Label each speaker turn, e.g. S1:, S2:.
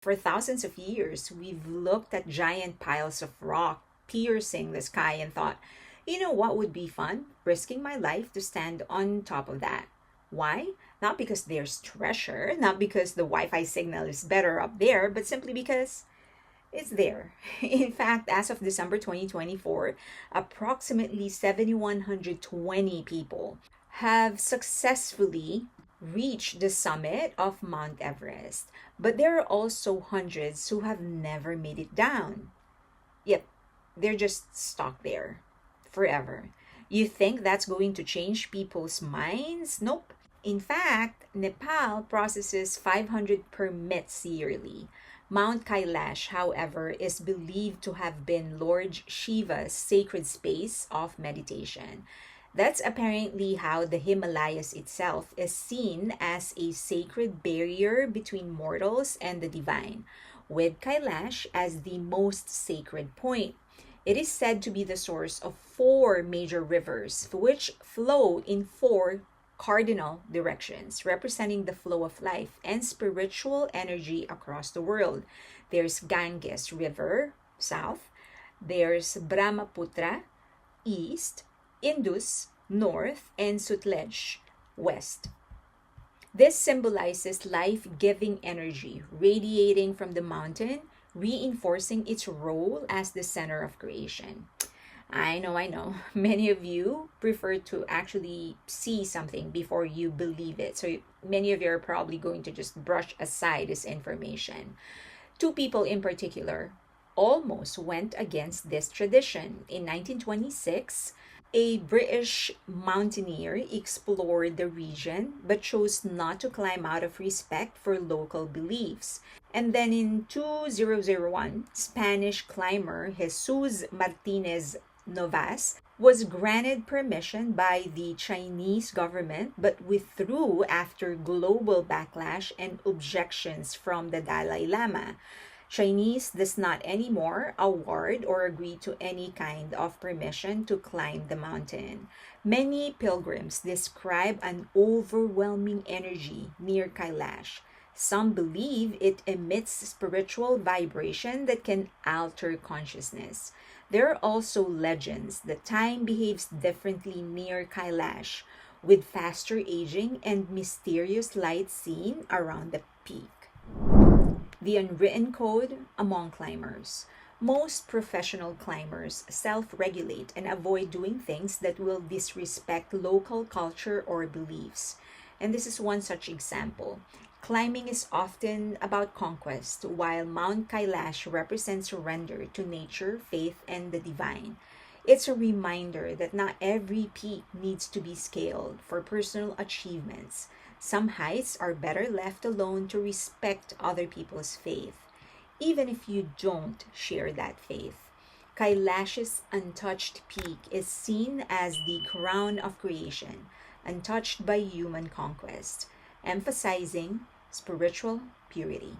S1: For thousands of years, we've looked at giant piles of rock piercing the sky and thought, you know what would be fun? Risking my life to stand on top of that. Why? Not because there's treasure, not because the Wi Fi signal is better up there, but simply because it's there. In fact, as of December 2024, approximately 7,120 people have successfully reached the summit of Mount Everest. But there are also hundreds who have never made it down. Yep, they're just stuck there forever. You think that's going to change people's minds? Nope. In fact, Nepal processes 500 permits yearly. Mount Kailash, however, is believed to have been Lord Shiva's sacred space of meditation. That's apparently how the Himalayas itself is seen as a sacred barrier between mortals and the divine, with Kailash as the most sacred point. It is said to be the source of four major rivers, which flow in four cardinal directions, representing the flow of life and spiritual energy across the world. There's Ganges River, south. There's Brahmaputra, east. Indus, north. And Sutlej, west. This symbolizes life giving energy radiating from the mountain, reinforcing its role as the center of creation. I know. Many of you prefer to actually see something before you believe it. So many of you are probably going to just brush aside this information. Two people in particular almost went against this tradition. In 1926, a British mountaineer explored the region but chose not to climb out of respect for local beliefs. And then in 2001, Spanish climber Jesus Martinez Novas was granted permission by the Chinese government but withdrew after global backlash and objections from the Dalai Lama. Chinese does not anymore award or agree to any kind of permission to climb the mountain. Many pilgrims describe an overwhelming energy near Kailash. Some believe it emits spiritual vibration that can alter consciousness. There are also legends that time behaves differently near Kailash, with faster aging and mysterious light seen around the peak. The unwritten code among climbers. Most professional climbers self regulate and avoid doing things that will disrespect local culture or beliefs. And this is one such example. Climbing is often about conquest, while Mount Kailash represents surrender to nature, faith, and the divine. It's a reminder that not every peak needs to be scaled for personal achievements. Some heights are better left alone to respect other people's faith, even if you don't share that faith. Kailash's untouched peak is seen as the crown of creation, untouched by human conquest, emphasizing spiritual purity.